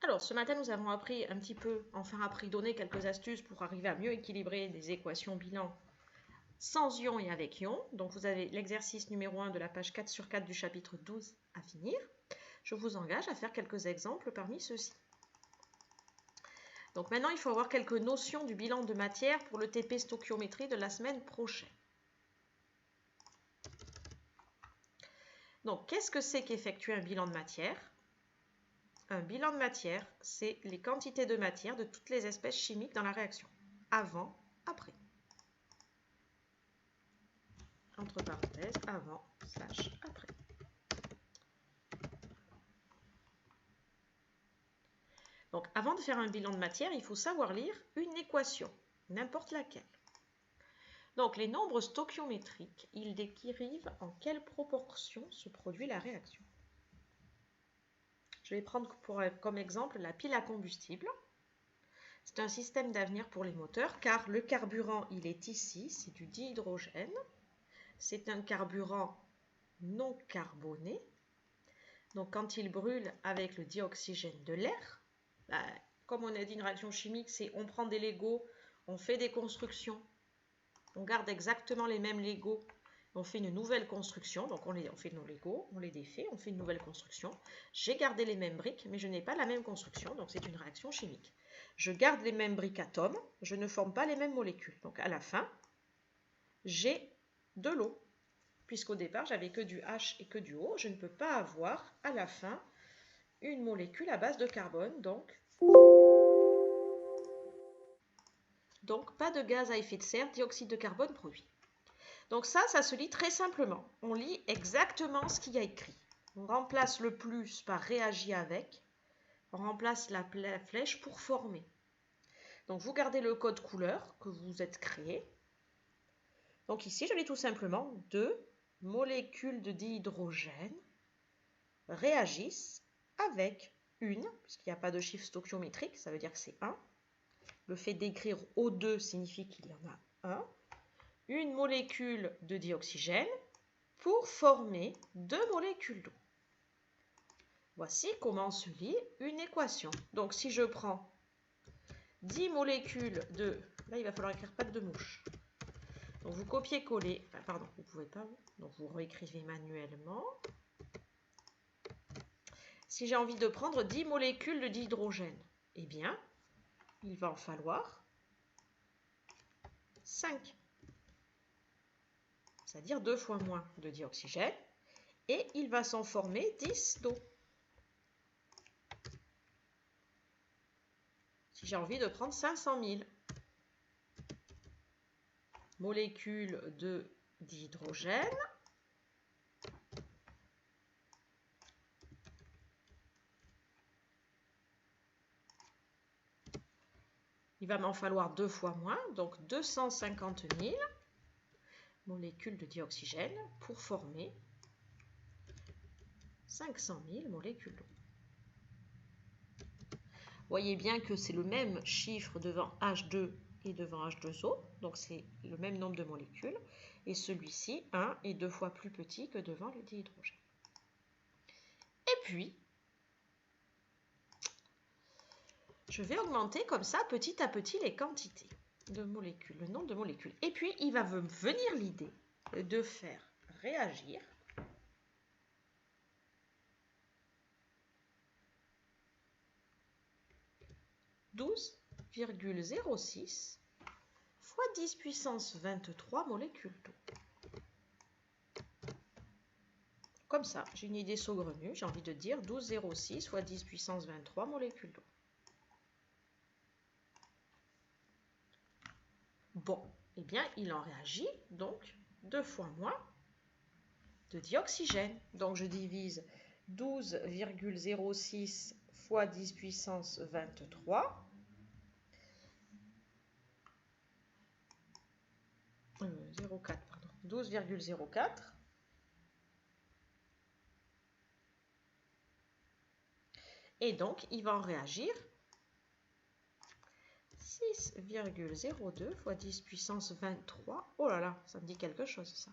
Alors, ce matin, nous avons appris un petit peu, donné quelques astuces pour arriver à mieux équilibrer des équations bilan sans ion et avec ion. Donc, vous avez l'exercice numéro 1 de la page 4 sur 4 du chapitre 12 à finir. Je vous engage à faire quelques exemples parmi ceux-ci. Donc, maintenant, il faut avoir quelques notions du bilan de matière pour le TP stoichiométrie de la semaine prochaine. Donc, qu'est-ce que c'est qu'effectuer un bilan de matière ? Un bilan de matière, c'est les quantités de matière de toutes les espèces chimiques dans la réaction, avant, après. Entre parenthèses, avant, / après. Donc, avant de faire un bilan de matière, il faut savoir lire une équation, n'importe laquelle. Donc, les nombres stoichiométriques, ils décrivent en quelle proportion se produit la réaction. Je vais prendre comme exemple la pile à combustible. C'est un système d'avenir pour les moteurs car le carburant, il est ici, c'est du dihydrogène. C'est un carburant non carboné. Donc, quand il brûle avec le dioxygène de l'air, comme on a dit, une réaction chimique, c'est on prend des Legos, on fait des constructions, on garde exactement les mêmes Legos, on fait une nouvelle construction, donc on fait nos Legos, on les défait, on fait une nouvelle construction. J'ai gardé les mêmes briques, mais je n'ai pas la même construction, donc c'est une réaction chimique. Je garde les mêmes briques atomes, je ne forme pas les mêmes molécules. Donc à la fin, j'ai de l'eau. Puisqu'au départ, j'avais que du H et que du O, je ne peux pas avoir à la fin une molécule à base de carbone, donc pas de gaz à effet de serre, dioxyde de carbone produit. Donc ça se lit très simplement. On lit exactement ce qu'il y a écrit. On remplace le plus par réagit avec, on remplace la flèche pour former. Donc vous gardez le code couleur que vous êtes créé. Donc ici, je lis tout simplement 2 molécules de dihydrogène réagissent avec une, puisqu'il n'y a pas de chiffre stoichiométrique, ça veut dire que c'est 1. Le fait d'écrire O2 signifie qu'il y en a 1. Une molécule de dioxygène pour former 2 molécules d'eau. Voici comment se lit une équation. Donc si je prends 10 molécules de... Là, il va falloir écrire patte de mouche. Donc vous copiez-collez... Pardon, vous ne pouvez pas. Donc vous réécrivez manuellement. Si j'ai envie de prendre 10 molécules de dihydrogène, eh bien, il va en falloir 5. C'est-à-dire 2 fois moins de dioxygène. Et il va s'en former 10 d'eau. Si j'ai envie de prendre 500 000 molécules de dihydrogène, il va m'en falloir 2 fois moins, donc 250 000 molécules de dioxygène pour former 500 000 molécules d'eau. Voyez bien que c'est le même chiffre devant H2 et devant H2O, donc c'est le même nombre de molécules, et celui-ci, 1, est 2 fois plus petit que devant le dihydrogène. Et puis, je vais augmenter comme ça, petit à petit, les quantités de molécules, le nombre de molécules. Et puis, il va me venir l'idée de faire réagir « 12,06 fois 10 puissance 23 molécules d'eau. » Comme ça, j'ai une idée saugrenue, j'ai envie de dire 12,06 fois 10 puissance 23 molécules d'eau. Bon, eh bien, il en réagit donc 2 fois moins de dioxygène. Donc, je divise 12,06 fois 10 puissance 23. 12,04. Et donc, il va en réagir 6,02 fois 10 puissance 23. Oh là là, ça me dit quelque chose, ça.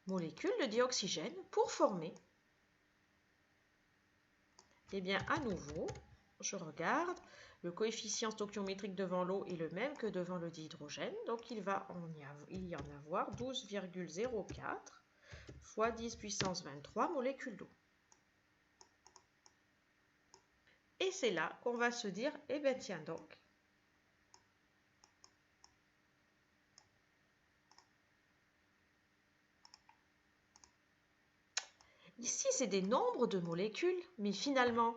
Molécules de dioxygène pour former, eh bien, à nouveau, je regarde, le coefficient stoichiométrique devant l'eau est le même que devant le dihydrogène, donc il y en avoir 12,04 fois 10 puissance 23 molécules d'eau. Et c'est là qu'on va se dire, eh bien tiens donc, ici c'est des nombres de molécules, mais finalement,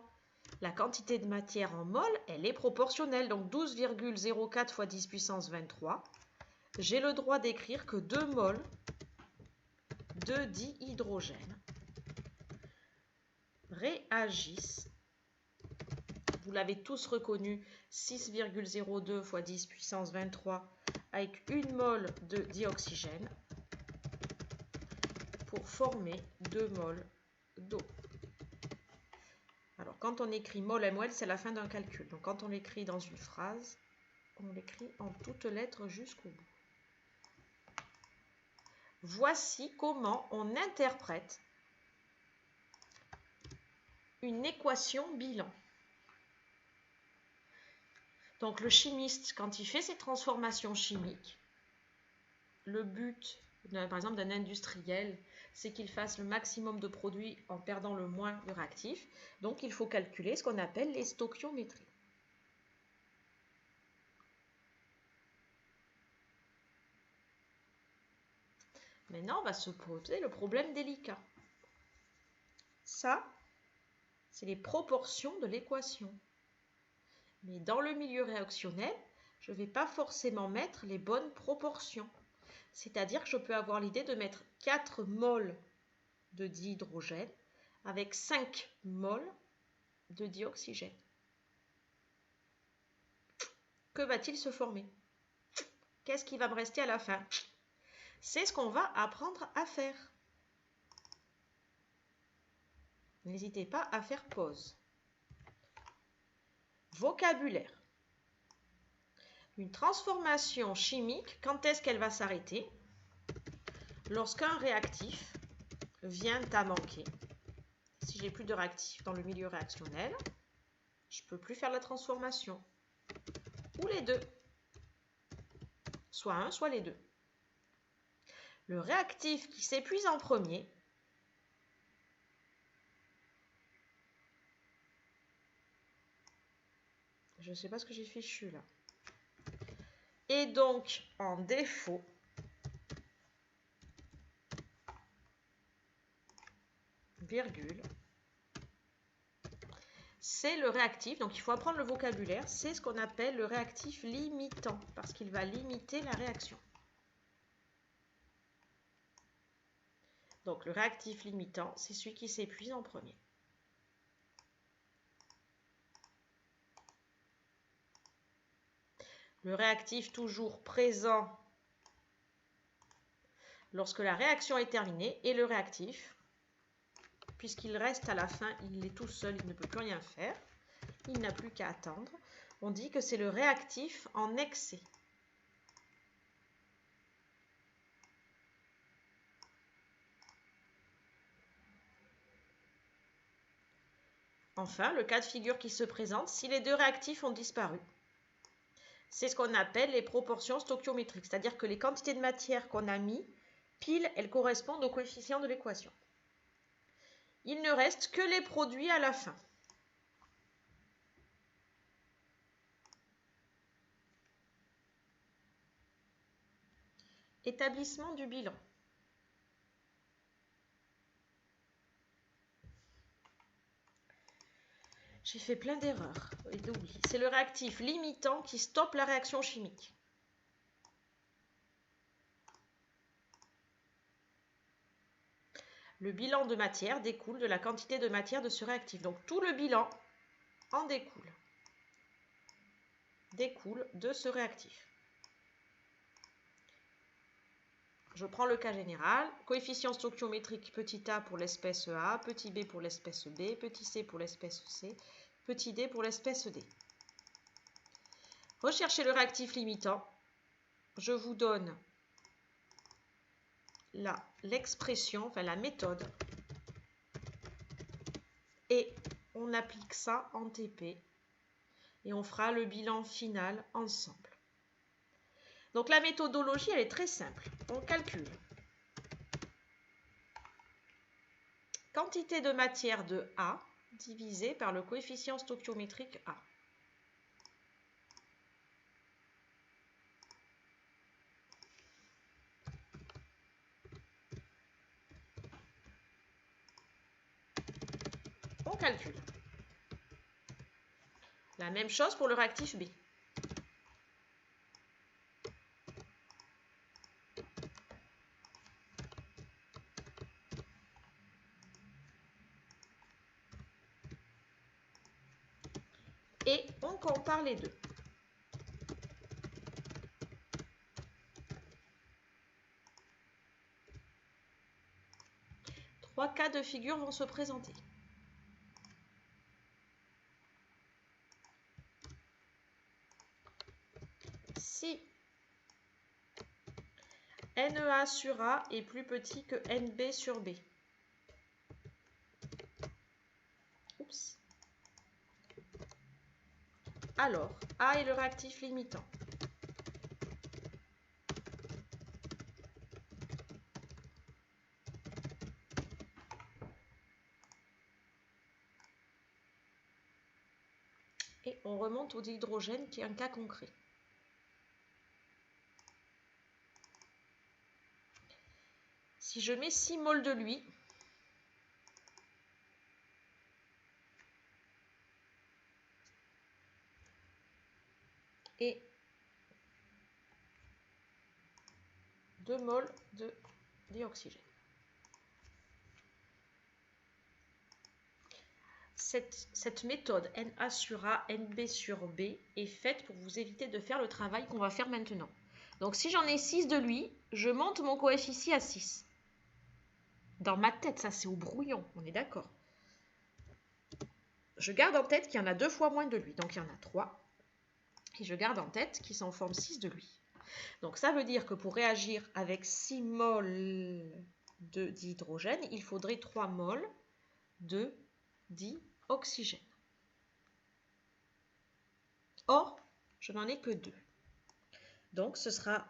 la quantité de matière en mol, elle est proportionnelle, donc 12,04 fois 10 puissance 23. J'ai le droit d'écrire que 2 mols de dihydrogène réagissent, vous l'avez tous reconnu, 6,02 fois 10 puissance 23 avec 1 mol de dioxygène pour former 2 mols d'eau. Alors quand on écrit mol MOL, c'est la fin d'un calcul. Donc quand on l'écrit dans une phrase, on l'écrit en toutes lettres jusqu'au bout. Voici comment on interprète une équation bilan. Donc le chimiste, quand il fait ses transformations chimiques, le but, par exemple, d'un industriel, c'est qu'il fasse le maximum de produits en perdant le moins de réactifs. Donc il faut calculer ce qu'on appelle les stoichiométries. Maintenant, on va se poser le problème délicat. Ça, c'est les proportions de l'équation. Mais dans le milieu réactionnel, je ne vais pas forcément mettre les bonnes proportions. C'est-à-dire que je peux avoir l'idée de mettre 4 mols de dihydrogène avec 5 mols de dioxygène. Que va-t-il se former? Qu'est-ce qui va me rester à la fin? C'est ce qu'on va apprendre à faire. N'hésitez pas à faire pause. Vocabulaire. Une transformation chimique, quand est-ce qu'elle va s'arrêter? Lorsqu'un réactif vient à manquer. Si j'ai plus de réactifs dans le milieu réactionnel, je ne peux plus faire la transformation. Ou les deux. Soit un, soit les deux. Le réactif qui s'épuise en premier je ne sais pas ce que j'ai fichu là. Et donc en défaut, virgule, c'est le réactif, donc il faut apprendre le vocabulaire, c'est ce qu'on appelle le réactif limitant, parce qu'il va limiter la réaction. Donc le réactif limitant, c'est celui qui s'épuise en premier. Le réactif toujours présent lorsque la réaction est terminée et le réactif, puisqu'il reste à la fin, il est tout seul, il ne peut plus rien faire, il n'a plus qu'à attendre. On dit que c'est le réactif en excès. Enfin, le cas de figure qui se présente, si les deux réactifs ont disparu. C'est ce qu'on appelle les proportions stoichiométriques, c'est-à-dire que les quantités de matière qu'on a mis, pile, elles correspondent au coefficient de l'équation. Il ne reste que les produits à la fin. Établissement du bilan. J'ai fait plein d'erreurs et d'oubli. C'est le réactif limitant qui stoppe la réaction chimique. Le bilan de matière découle de la quantité de matière de ce réactif. Donc tout le bilan en découle. Découle de ce réactif. Je prends le cas général. Coefficient stoichiométrique petit a pour l'espèce A, petit b pour l'espèce B, petit c pour l'espèce C, petit d pour l'espèce D. Recherchez le réactif limitant. Je vous donne l'expression, enfin la méthode. Et on applique ça en TP et on fera le bilan final ensemble. Donc la méthodologie, elle est très simple. On calcule quantité de matière de A divisé par le coefficient stoichiométrique A. On calcule. La même chose pour le réactif B. Et on compare les deux. Trois cas de figure vont se présenter. Si NA sur A est plus petit que NB sur B. Oups. Alors, A est le réactif limitant. Et on remonte au dihydrogène qui est un cas concret. Si je mets 6 moles de lui, et 2 moles de dioxygène. Cette méthode Na sur A, NB sur B est faite pour vous éviter de faire le travail qu'on va faire maintenant. Donc si j'en ai 6 de lui, je monte mon coefficient à 6. Dans ma tête, ça c'est au brouillon, on est d'accord. Je garde en tête qu'il y en a 2 fois moins de lui, donc il y en a 3. Et je garde en tête qu'il s'en forme 6 de lui. Donc ça veut dire que pour réagir avec 6 moles de dihydrogène, il faudrait 3 moles de dioxygène. Or, je n'en ai que 2. Donc ce sera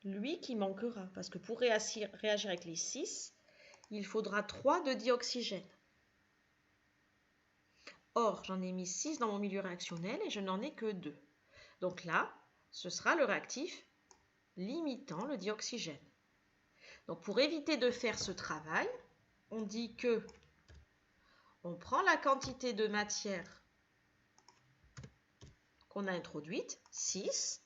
lui qui manquera, parce que pour réagir avec les 6, il faudra 3 de dioxygène. Or, j'en ai mis 6 dans mon milieu réactionnel et je n'en ai que 2. Donc là, ce sera le réactif limitant le dioxygène. Donc pour éviter de faire ce travail, on dit que on prend la quantité de matière qu'on a introduite, 6,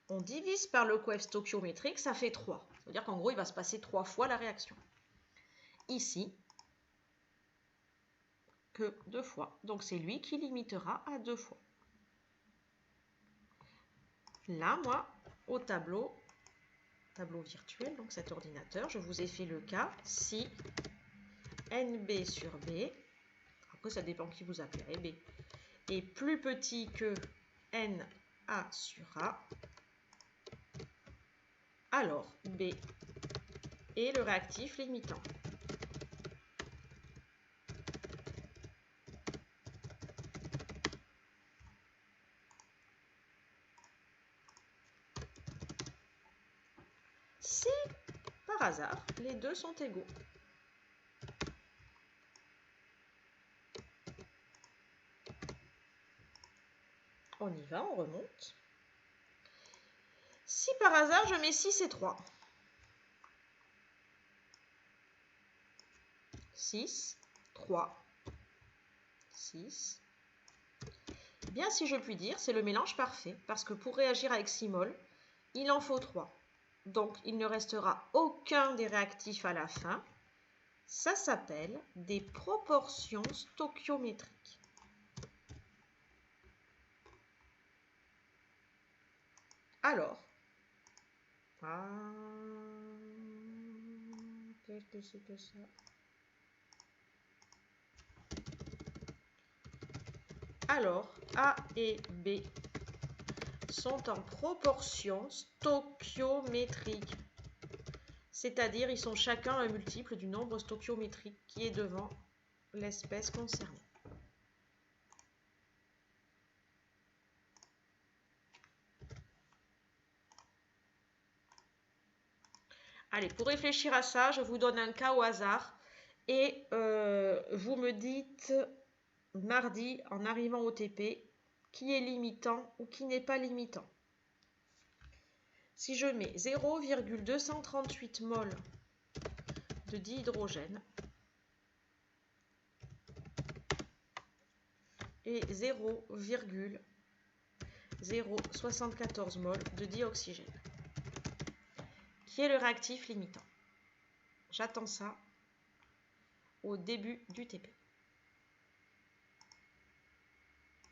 on divise par le coefficient stoichiométrique, ça fait 3. Ça veut dire qu'en gros, il va se passer 3 fois la réaction. Ici, que 2 fois. Donc c'est lui qui limitera à 2 fois. Là, moi, au tableau virtuel, donc cet ordinateur, je vous ai fait le cas si NB sur B, après ça dépend qui vous appelez B, est plus petit que NA sur A, alors B est le réactif limitant. Si, par hasard, les deux sont égaux. On y va, on remonte. Si par hasard, je mets 6 et 3. 6, 3, 6. Eh bien, si je puis dire, c'est le mélange parfait, parce que pour réagir avec 6 moles, il en faut 3. Donc, il ne restera aucun des réactifs à la fin. Ça s'appelle des proportions stoichiométriques. Alors, qu'est-ce que c'est que ça? Alors, A et B sont en proportion stoichiométrique. C'est-à-dire, ils sont chacun un multiple du nombre stoichiométrique qui est devant l'espèce concernée. Allez, pour réfléchir à ça, je vous donne un cas au hasard. Et vous me dites mardi, en arrivant au TP, qui est limitant ou qui n'est pas limitant. Si je mets 0,238 mol de dihydrogène et 0,074 mol de dioxygène, qui est le réactif limitant? J'attends ça au début du TP.